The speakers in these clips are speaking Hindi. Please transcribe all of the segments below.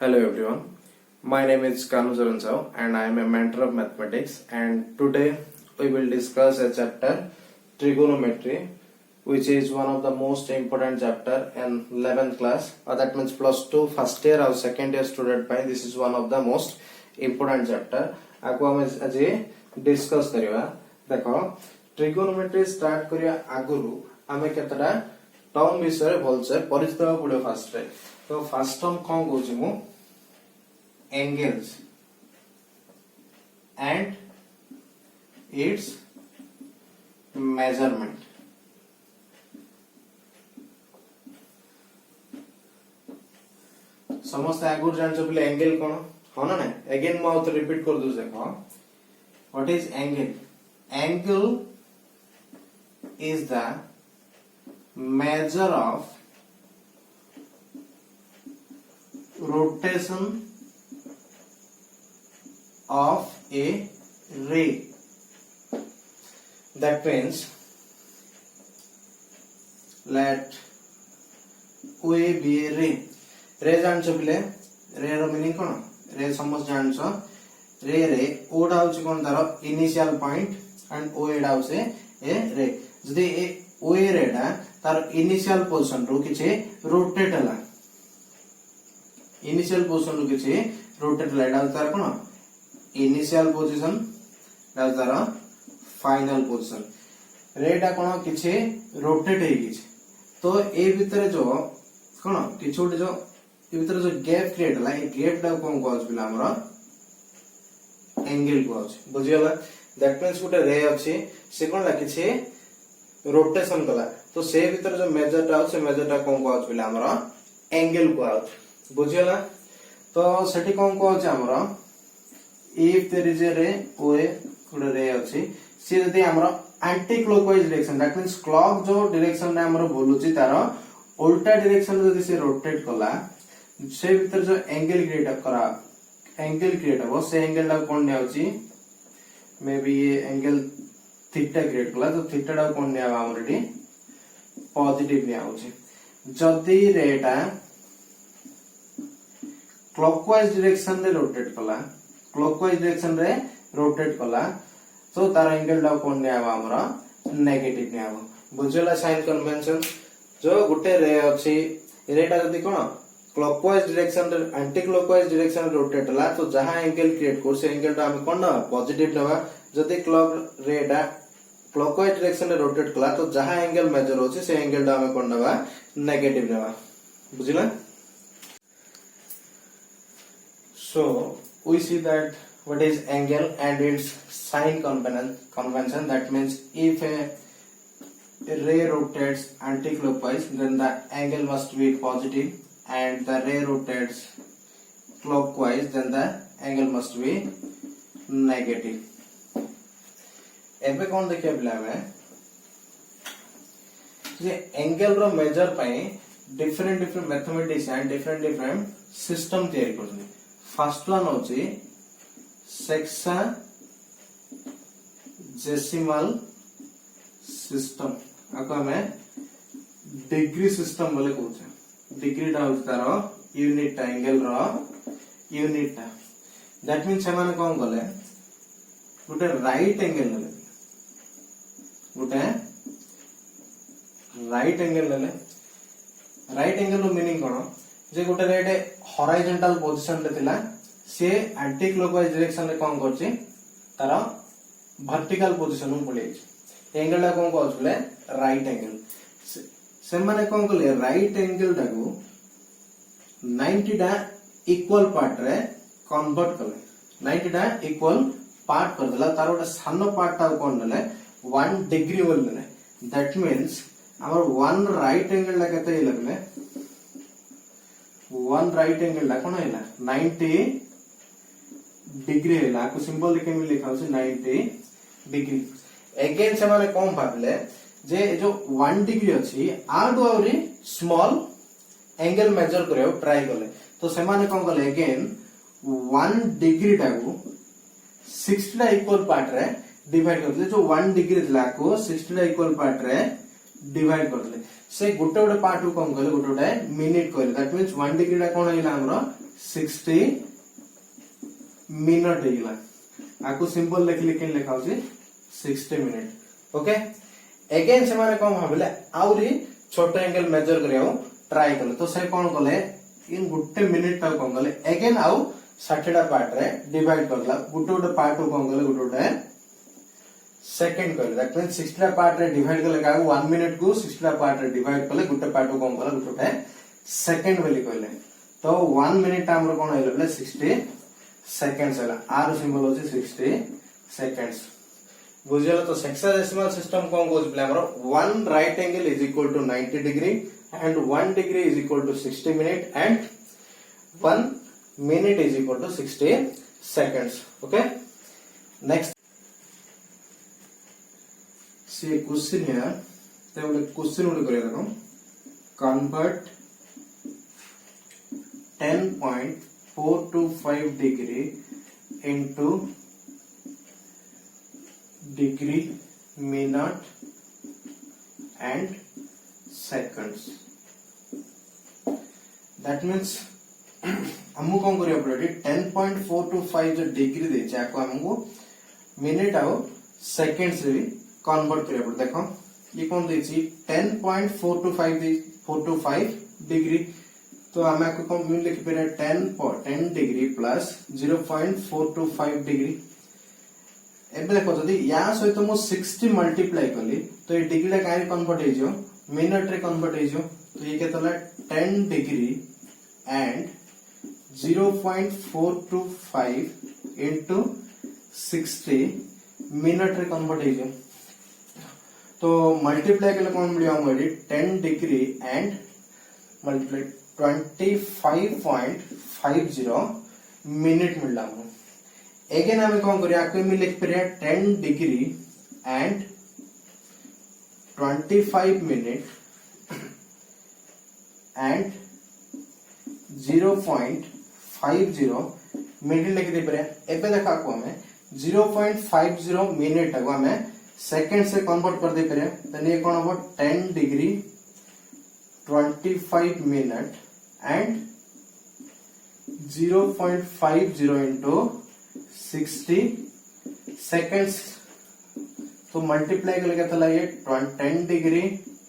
Hello everyone, my name is Kanu Zaransao and I am a mentor of mathematics, and today we will discuss a chapter trigonometry, which is one of the most important chapter in 11th class, or that means plus 2 first year or second year student by this is one of the most important chapter. आको हम आज डिस्कस करिवा। देखो ट्रिगोनोमेट्री स्टार्ट करिया आगुरु हमें केतटा टर्म विषय भलसे परिचित होबा पड़ो फास्ट रे। तो फर्स्ट टर्म कोन कहूची मु एंगल्स एंड इट्स मेजरमेंट। समस्त आगुर जानछो बोले एंगल कोन हो ना। अगेन मु आउट रिपीट कर दूं। देखो what is angle? Angle is the measure of rotation of a ray. That means let O be a ray. रे जानछो बिले रे रो मीनिंग कोन? रे समझ जानछो रे रे ओ डा होची कोन तारो इनिशियल पॉइंट एंड ओ एडा होसे ए रे। जदि ए ओ ए रे डा तार इनिशियल पोजीशन रो किछे रोटेट हला, इनिशियल पोजीशन रो किछे रोटेट हला एडा तार कोन इनिशियल पोजीशन एडा तार फाइनल पोजीशन। रेडा कोन किछे रोटेट हे किछे। तो ए भीतर जो कोन किछोटे जो ए भीतर जो गैप क्रिएट हला ए गैप डा कोन कहछ बिला हमरो एंगल कहछ। बुझियला? दैट मींस गुटे रे अछि से कोन ला किछे रोटेशन कला। तो से भीतर जो मेजर टा से मेजर टा कोन कहछ बिला हमरो एंगल कहछ। बुझियला? तो सेठी कोन कहछ हमरो इफ देयर इज ए रे ओ ए गुटे रे अछि से जदी हमरो anti clockwise direction that means clock जो डायरेक्शन रे हमरो बोलुची तारो उल्टा डायरेक्शन जदी से रोटेट कला से भीतर जो एंगल क्रिएट करा एंगल क्रिएट हो से एंगल टा कोन नेउची मे बी ये एंगल थीटा क्रिएट कला। तो थीटा टा कोन नेवा हमरडी पॉजिटिव ने आउची। जदी रेटा क्लॉकवाइज डायरेक्शन रे रोटेट कला क्लॉकवाइज डायरेक्शन रे रोटेट कला तो तार एंगल टा कोन नेवा हमरो नेगेटिव ने आबो। बुझला साइन कन्वेंशन जो गुटे रे अछि रेटा जदी कोन क्लॉकवाइज डायरेक्शन रे एंटी क्लॉकवाइज डायरेक्शन रे रोटेट ला तो जहां एंगल क्रिएट कर से एंगल टा हम कोन ना पॉजिटिव नेवा। जदी क्लॉक रेटा क्लॉकवाइज डायरेक्शन रे रोटेट कला तो जहां एंगल मेजर होची से एंगल टा हम कोन नेवा नेगेटिव नेवा। बुझिला? So we see that what is angle and its sign convention. That means if a ray rotates anti-clockwise then the angle must be positive, and the ray rotates clockwise then the angle must be negative. एबे कोन देखिया बिला में जे एंगल रो मेजर पई different different mathematician different system तैयार करछन। फर्स्ट वन होची सेक्साजेसिमल सिस्टम आको हमें डिग्री सिस्टम बोले कहउछे। डिग्री टा होची तारो यूनिट एंगल रो यूनिट टा। दैट मींस हम कोन गले गुटे राइट एंगल ले गुटे राइट एंगल ले राइट एंगल रो मीनिंग कोन जे गुटे रेट हॉरिजॉन्टल पोजीशन रे थिला से एंटी क्लॉकवाइज डायरेक्शन रे कोन करछि तारा वर्टिकल पोजीशन में पळे छै। एंगल ला कोन कहछ बोले राइट एंगल। से माने कोन कहले राइट एंगल टा को 90 टा इक्वल पार्ट रे कन्वर्ट करले 90 टा इक्वल पार्ट कर देला तार ओटा सानो पार्ट टा कोन देले 1 डिग्री बोल देले। दैट मींस हमर 1 राइट एंगल ला कते लगले 1 राइट एंगल ला कोन हैला 90 डिग्री हैला। को सिंबल लिखे में लिखा होছে 90 डिग्री। अगेन से माने कोन भाबले जे जो 1 डिग्री अछि आडू आउरी स्मॉल एंगल मेजर करे ट्राई करले तो से माने कोन करले अगेन 1 डिग्री टा को 60 टा इक्वल पार्ट रे डिवाइड करले। जो 1 डिग्री थला को 60 टा इक्वल पार्ट रे डिवाइड करले। से गोटे गोटे पार्ट को कम कले गोटे गोटे मिनिट कहले दैट मींस 1 डिग्री टा कोन हैला हमरो 60 मिनट हेगला आकु सिंपल लिखले केन लिखा होची 60 मिनट ओके अगेन से माने कोन भाबले आउरी छोट एंगल मेजर करियो ट्राई करले तो से कोन करले इन गुट्टे मिनिट ता कोन करले अगेन आउ 60 टा पार्ट रे डिवाइड करला गुटे पार्ट को कोन करले गुटे सेकंड करले दैट मींस 60 टा पार्ट रे डिवाइड करले का 1 मिनिट को 60 टा पार्ट रे डिवाइड करले गुटे पार्ट को कोन करले गुटे सेकंड बोली कहले तो 1 मिनिट हमर कोन हेले 60 सेकंड्स हला आर सिंबल होची 60 सेकंड्स बुझियला तो हेक्साडेसिमल सिस्टम कोन कोज प्ले हमर 1 right angle is equal to 90 degree and 1 degree is equal to 60 minute and 1 minute is equal to 60 seconds. Okay. Next, see a question here. They will question will करेगा convert 10.425 degree into degree, minute and seconds. That means हमको कौन करिया पड़े 10.425 जो डिग्री दे जाको हमको मिनट आउ सेकंड्स रे कन्वर्ट करिया पड़े देखो ये कौन देची 10.425 दे 425 डिग्री तो हमें को कौन मिल लिख पे 10 डिग्री प्लस 0.425 डिग्री एबे देखो जदी या सहित मो 60 मल्टीप्लाई करली तो ये डिग्री ला काहे कन्वर्ट हे जो मिनट रे कन्वर्ट हे जो तो ये केतला 10 डिग्री and 0.425 into 60 मिनट रे कन्वर्ट हे जो तो मल्टीप्लाई केले कोन मिलियो हमको 10 डिग्री एंड मल्टीप्लाई 25.50 मिनट मिलला हमको अगेन हमें कोन करिया आके में लिख परिया 10 degree and 25 minute and 0.50 minute लिख दे परिया एबे देखा को हमें 0.50 मिनट को हमें सेकंड से कन्वर्ट कर दे परिया तने ये कोन हो 10 degree 25 minute and 0.50 into 60 seconds तो मल्टीप्लाई करके कितना ये 10 degree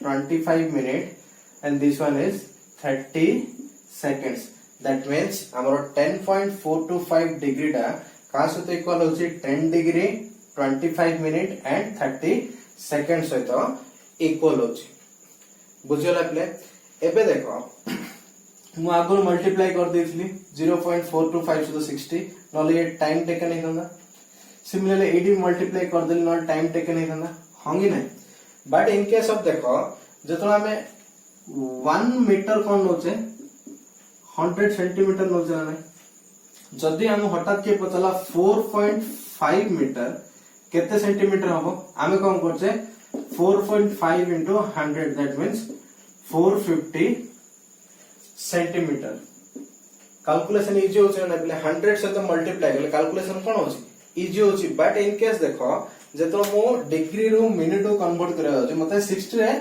25 minute and this one is 30 seconds that means हमरो 10.425 डिग्री टा का सहित इक्वल होची 10 डिग्री 25 मिनट एंड 30 सेकंड सहित इक्वल होची बुझियला प्ले एबे देखो मु आगु मल्टीप्लाई कर देथली 0.425 to 60 नले ये टाइम टेकन नहीं था सिमिलरली एडी मल्टीप्लाई कर देली नले टाइम टेकन नहीं था होंगी नहीं बट इन केस ऑफ देखो जतरा में 1 मीटर कोन नोचे 100 सेंटीमीटर नोचे ना जदी हम हठात के पचला 4.5 मीटर केते सेंटीमीटर हबो आमे कोन करछे 4.5 into 100 that means 450 centimetre calculation easy होचे ना पले 100 से तो मल्टीप्लाई करले कैलकुलेशन कोन होची इजी होची बट इन केस देखो जेतो मो डिग्री रो मिनिट को कन्वर्ट करे होचे मते 60 रे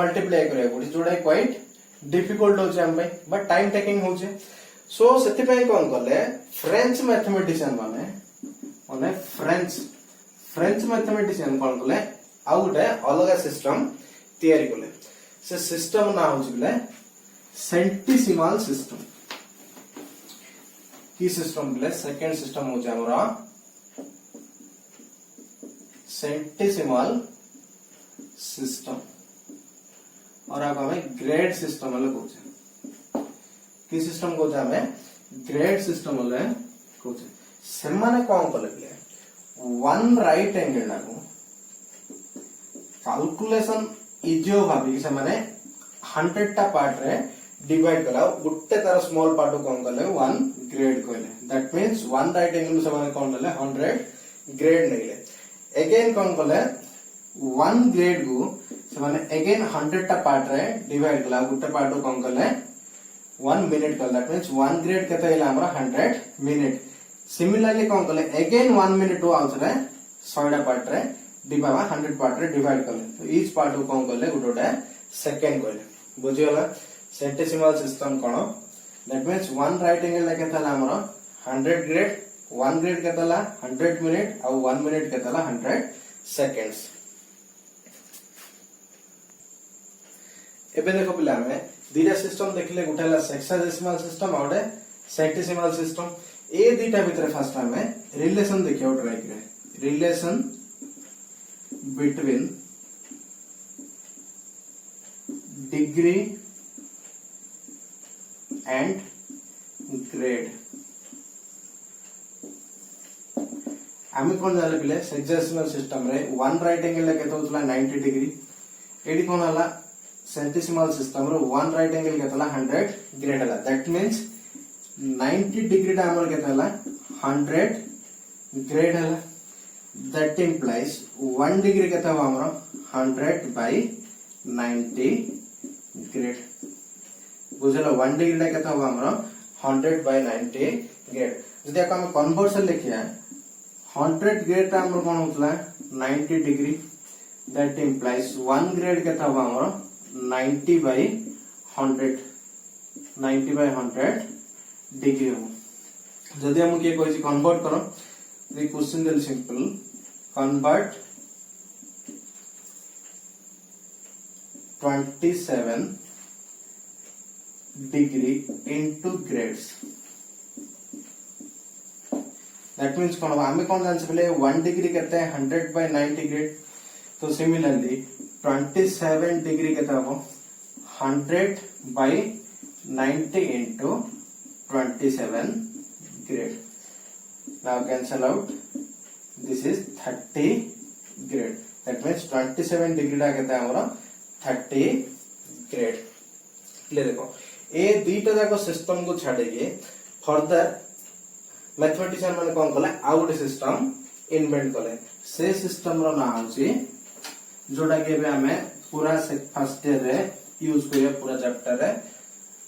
मल्टीप्लाई करे पड़ी जोडा क्वाइट डिफिकल्ट होचे हम भाई बट टाइम टेकिंग होचे सो सेति पय कोन करले फ्रेंच मैथमेटिशियन माने फ्रेंच मैथमेटिशियन कोन करले आ गुटे अलग सिस्टम तयारी करले से सिस्टम ना होची बले सेंटिसिमल सिस्टम की सिस्टम बले सेकंड सिस्टम होचे हमरा सेंटिसिमल सिस्टम और अब हमें ग्रेड सिस्टम वाले कोचे की सिस्टम कोचे हमें ग्रेड सिस्टम वाले कोचे सेमाने कौन कर ले वन राइट एंगल ना को कैलकुलेशन इजी भाबी कि सेमाने 100 टा पार्ट रे डिवाइड कला गुट्टे तार स्मॉल पार्ट को कौन करले 1 ग्रेड कहले that means one right angle सेमाने कौन करले 100 ग्रेड नेले अगेन कौन करले 1 ग्रेड को सेमाने अगेन 100 टा पार्ट रे डिवाइड कला गुट्टे पार्ट को कौन करले 1 मिनिट कर दैट मींस 1 ग्रेड केते हैला हमरा 100 मिनिट सिमिलरली कौन करले अगेन 1 मिनिट को आउथरे 100 टा पार्ट रे डिवाइड 100 पार्ट रे डिवाइड करले तो ईच पार्ट को कौन करले गुटोटा सेकंड कहले बुझियला सेंटिसिमल सिस्टम कोन that means one right angle के तला हमरो 100 ग्रेड, वन ग्रेड के तला 100 मिनट और 1 मिनट के तला 100 सेकंड्स। एबे देखो पिला में दीटा सिस्टम देखले गोटे हला सेक्साडेसिमल सिस्टम और गोटे सेक्टिसिमल सिस्टम। ए दीटा भीतर फर्स्ट हमें रिलेशन देखियो ट्राई करे, relation between degree and grade. आम कौन जाने पिले सेक्साडेसिमल सिस्टम रे वन राइट एंगल केते होतला 90 डिग्री, एडी कोन हला सेंटिसिमल सिस्टम रे वन राइट एंगल केते हला 100 ग्रेड हला। दैट मींस 90 डिग्री टा हमर केते हला 100 ग्रेड हला। दैट इंप्लाइज 1 डिग्री केते हो हमर 100 बाय 90 ग्रेड। बुझलो 1 डिग्री टा केते हो हमर 100 बाय 90 ग्रेड। जदि हम कन्वर्सन लिखिया 100 ग्रेड टा हमर कोन होतला 90 डिग्री, दैट इंप्लाइज 1 ग्रेड केते हो हमर 90 बाय 100, 90 बाय 100 डिग्री हो। जदि हम के कहै छी कन्वर्ट करो, the question is simple, convert 27 degree into grades. That means कोन हमें कोन जान सकले 1 डिग्री कहते हैं 100 बाय 90 ग्रेड। तो सिमिलरली 27 डिग्री कहता हो 100 by 90 into 27 grade. Now cancel out. This is 30 grade. That means 27 degree टा कहता है हमारा 30 ग्रेड। ले देखो ए दीटा जाको सिस्टम को छाड़ेगे फर्दर मैथमेटिशियन माने कोन कले आउ गोटे सिस्टम इन्वेंट कले। से सिस्टम रो नाम होची जोटा के हमें पूरा फर्स्ट ईयर रे यूज करिया पूरा चैप्टर रे,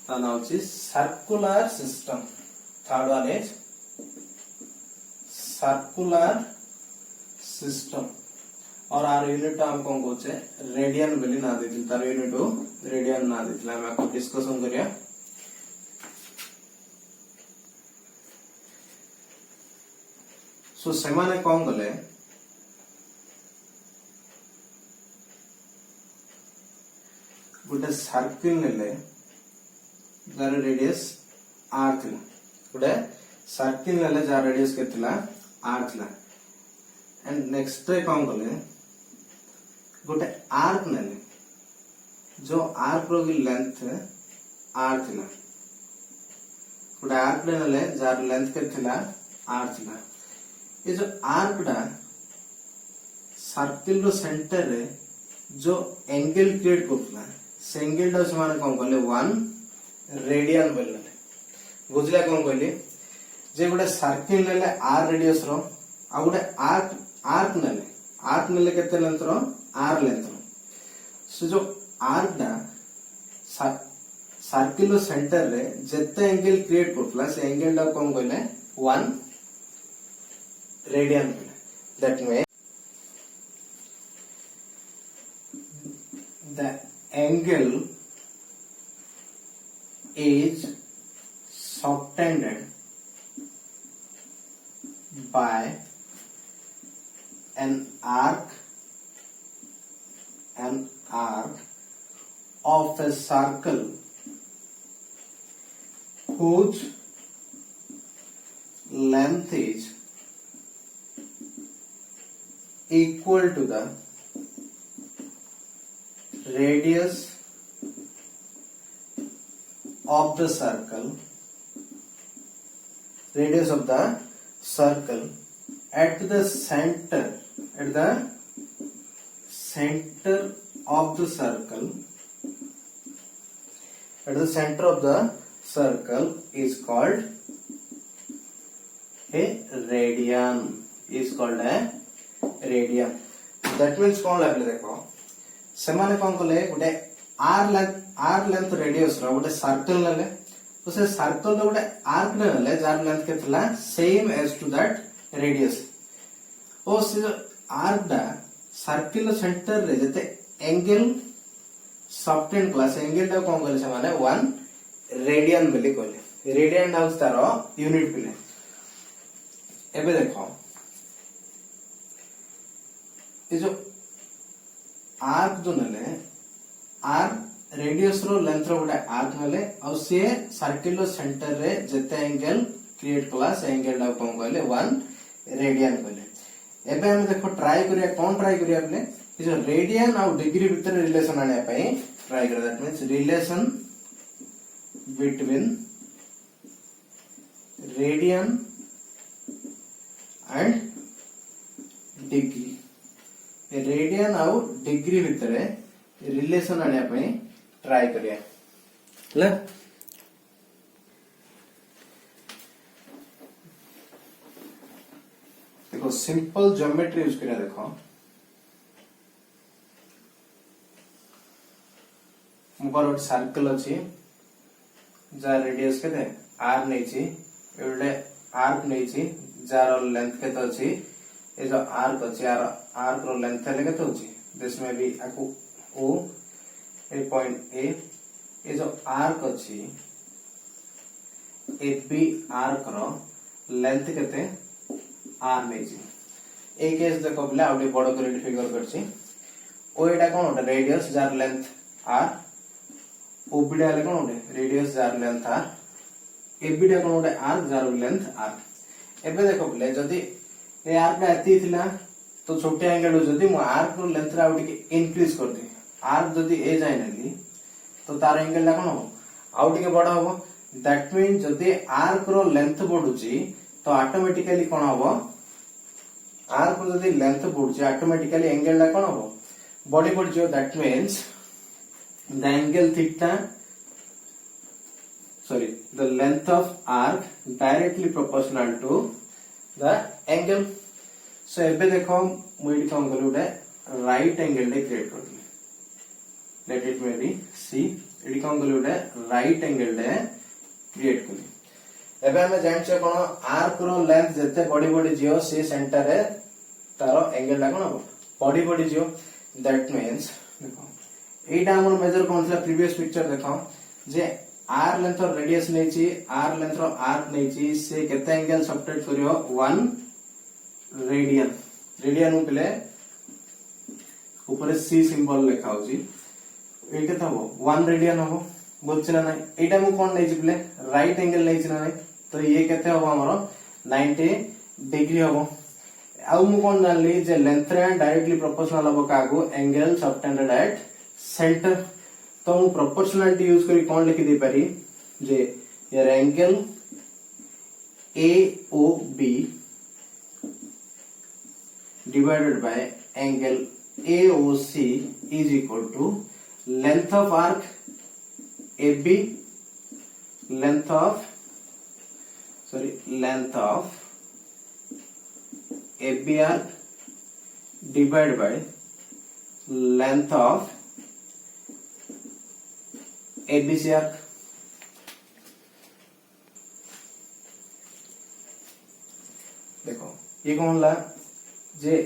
ता नाम होची circular system. Third one is circular system और आर यूनिट हम कोन कोचे रेडियन बेली ना देथिल, तार यूनिट रेडियन ना देथिल। हम आपको डिस्कशन करिया। सो सेमाने कोन कले गोटे सर्किल नेले जार रेडियस r थिला, गोटे सर्किल नेले जार रेडियस के थिला r थिला। एंड नेक्स्ट रे कोन कले गोटे आर्क नेले जो आर्क रो की लेंथ r थिला, गोटे आर्क नेले जार लेंथ के थिला r थिला। ये जो आर्क टा सर्किल रो सेंटर रे जो एंगल क्रिएट करथला से एंगल टा समान कोन कहले 1 रेडियन बोलले। बुझला कोन कहले जे गोटे सर्किल नेले r रेडियस रो आ गोटे आर्क नेले केते लेंथ रो r लेंथ रो। सो जो आर्क टा सर्किल रो सेंटर रे जते एंगल क्रिएट करथला से एंगल टा कोन कहले 1 radian. That means the angle is subtended by an arc of a circle whose length is equal to the radius of the circle, at the center of the circle is called a radian. That means कौन लगले देखो सेमाने कौन कले गोटे आर लेंथ रेडियस रो गोटे सर्कल नेले, तो से सर्कल रो गोटे आर्क नेले जार लेंथ के थिला same as to that radius. O से आर्क दा सर्कल रो सेंटर रे जते एंगल सबटेंड क्लास एंगल दा कौन कले से माने 1 रेडियन बोली कहले। रेडियन हाउस तार यूनिट पिले एबे देखो ये जो आर्क जो नले आर्क रेडियस रो लेंथ रो गोटे आर्क नले और सी सर्किल रो सेंटर रे जते एंगल क्रिएट कला से एंगल डा कोन कहले 1 रेडियन कहले एबे हम देखो ट्राई करिया कोन ट्राई करिया अपने ये जो रेडियन और डिग्री भीतर रिलेशन आने पई ट्राई कर that means relation between radian and degree radian और डिग्री भीतर रिलेशन आने पई ट्राई करिया ले देखो सिंपल ज्योमेट्री यूज करिया देखो मुकर गोटे सर्कल अच्छी जार रेडियस के आर नहीं एवडे आर्क नहीं जार लेंथ के अच्छी ये जो आर्क अच्छी यार आर्क रो लेंथ हेले के होची दिस में भी आकु ओ ए पॉइंट ए ये जो आर्क अच्छी ए बी आर्क रो लेंथ केते आर नहीं ए केस देखो बोले आउटे बड़ कर फिगर करछि ओ एटा कोन होता रेडियस जार लेंथ आर ओबीडा ले कोन होते रेडियस जार लेंथ आर एबीडा कोन होते आर्क जार लेंथ आर एबे देखो बोले जदी ए आर्क एती थिला तो छोटे एंगल जदी मो आर्क रो लेंथ रा उठी इंक्रीज कर दे आर्क जदी ए जाय नली तो तार एंगल ला कोन हो आउटी के बड़ा हो दैट मीन जदी आर्क रो लेंथ बढ़ुची तो ऑटोमेटिकली कोन हो आर्क रो जदी लेंथ बढ़ुची ऑटोमेटिकली एंगल ला कोन हो बॉडी बढ़ जो that means the angle theta the length of arc directly proportional to the angle so एबे देखो मुई कोन करू उडे राइट एंगल डे क्रिएट कर दी let it may be C A D कोन करू उडे राइट एंगल डे क्रिएट करी एबे हम जान छ कोन आर्क रो लेंथ जते बड़ी बड़ी जियो से सेंटर रे तारो एंगल ला कोन हो बड़ी जियो दैट मींस देखो एटा हमर मेजर कोन था प्रीवियस पिक्चर देखो जे आर लेंथ और रेडियस नहीं आर लेंथ और आर्क नहीं से केते एंगल सब्ट्रैक्ट करियो 1 रेडियन रेडियन उकले ऊपर सी सिंबल लिखा होची ए केता हो 1 रेडियन हो बुझछना नै एटा मु कोन नै जिबले राइट एंगल नै छिना नै तो ये केते हो हमरो 90 डिग्री हो आउ मु कोन जानली जे लेंथ रे डायरेक्टली प्रोपोर्शनल हो Kago angle subtended at centre तो मु प्रोपोर्शनलिटी यूज करी कोन लिखि दे पारी जे यार angle AOB divided by angle AOC is equal to length of arc AB length of AB arc divided by length of ABC arc देखो ये कौन ला जे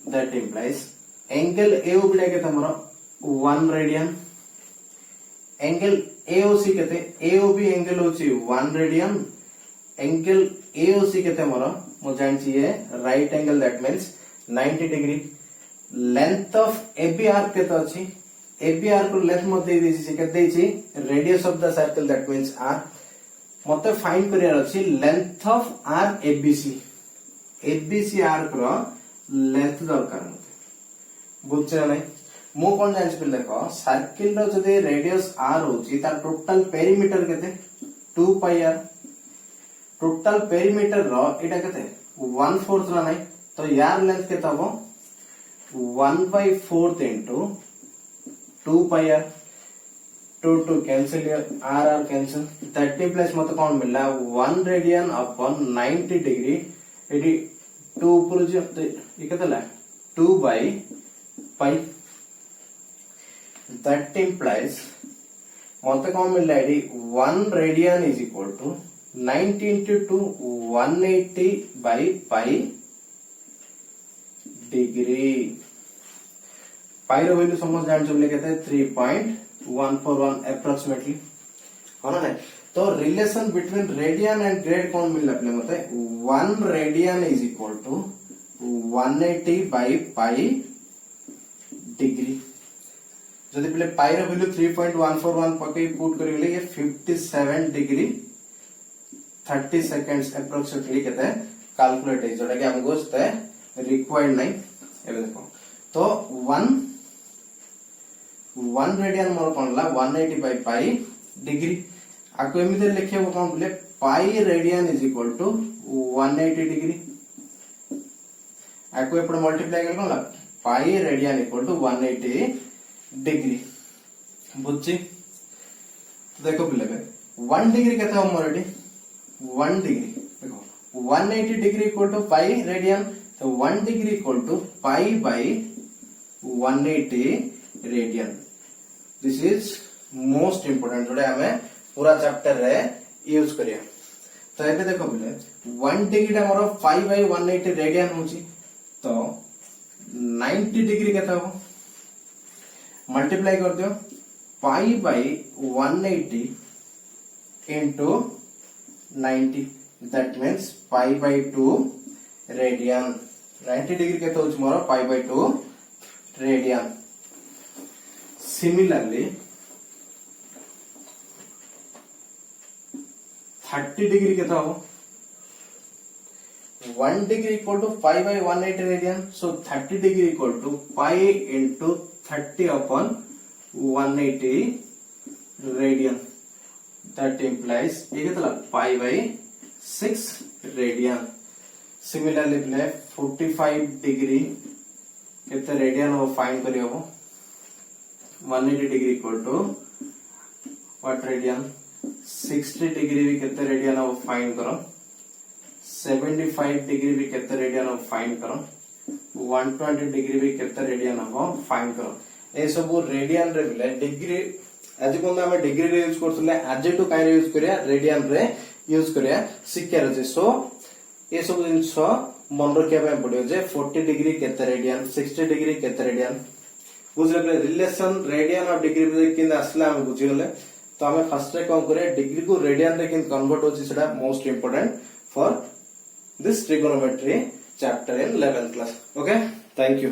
दैट इंप्लाइज एंगल AOB के तमरो 1 रेडियन एंगल AOC केते AOB एंगल होची 1 रेडियन एंगल AOC केते मोर मो जानची ये right angle that means 90 degree length of AB arc केते अछि AB आर्क को लेंथ मत दे देछि से केते छि radius of the circle that means r मते फाइंड करियर अछि length of arc ABC arc रो लेंथ दरकार मते बुझछ नै मु कोन जानछि पिले देखो सर्कल रो जदि रेडियस r होछि तार टोटल पेरीमीटर केते 2 पाई r टोटल पेरीमीटर रो एटा केते 1/4 रा नै तो यार लेंथ केते हबो 1/4 into 2 pi r 2 cancel here r cancel 30 plus मत कौन मिला 1 रेडियन upon 90 डिग्री एडी 2 ऊपर जो ये कितना ला 2 by pi that implies मत कौन मिला एडी 1 radian is equal to 90 into 2 180 by pi degree pi रो वैल्यू समझ जान चले कहते 3.141 अप्रोक्सीमेटली हाँ ना। तो relation between radian and grade कौन मिलला पे मते 1 radian is equal to 180 by pi degree. जदि पले पाई रो वैल्यू 3.141 पके पुट करिले ये 57 डिग्री 30 सेकंड्स अप्रोक्सीमेटली केते कैलकुलेट है जोटा कि हमको से रिक्वायर्ड नहीं एबे देखो। तो 1 रेडियन मोर कोनला 180 बाई पाई डिग्री आको एमिते लिखे कोन बोले pi radian is equal to 180 degree आको एपड मल्टीप्लाई कर कोनला pi radian equal to 180 degree बुझी। देखो पिले 1 डिग्री केते हो मोर एडी 1 डिग्री देखो 180 degree equal to pi radian तो 1 degree equal to pi by 180 radian. This is most important जोड़े हमें पूरा चैप्टर रे यूज करिया। तो एबे देखो बोले 1 डिग्री टा मोर पाई बाई 180 रेडियन होची तो 90 डिग्री केता हो मल्टीप्लाई कर दियो pi by 180 into 90 that means pi by 2 radian. 90 degree केता होची मोर pi by 2 radian. Similarly 30 degree केता हो 1 degree equal to pi by 180 radian so 30 degree equal to pi into 30 upon 180 radian that implies ये कितना पाई बाई 6 रेडियन। सिमिलरली प्ले 45 डिग्री कितने रेडियन हो फाइंड करियो 180 degree equal to what radian 60 degree भी कितने रेडियन हो फाइंड करो 75 डिग्री भी कितने रेडियन हो फाइंड करो 120 डिग्री भी कितने रेडियन हो फाइंड करो। ए सब रेडियन रे बिले डिग्री आज को हम डिग्री रे यूज करथले आज टू काई रे यूज करिया रेडियन रे यूज करिया सिक्कर जे। सो ए सब जिंस मन रखिया पे पड़ियो जे 40 डिग्री केते रेडियन 60 डिग्री केते रेडियन बुझले रिलेशन रेडियन और डिग्री रे किन असला हम बुझिले। तो हमें फर्स्ट रे कौन करे डिग्री को रेडियन रे किन कन्वर्ट होची सेटा most important for this trigonometry chapter in 11th class. Okay thank you.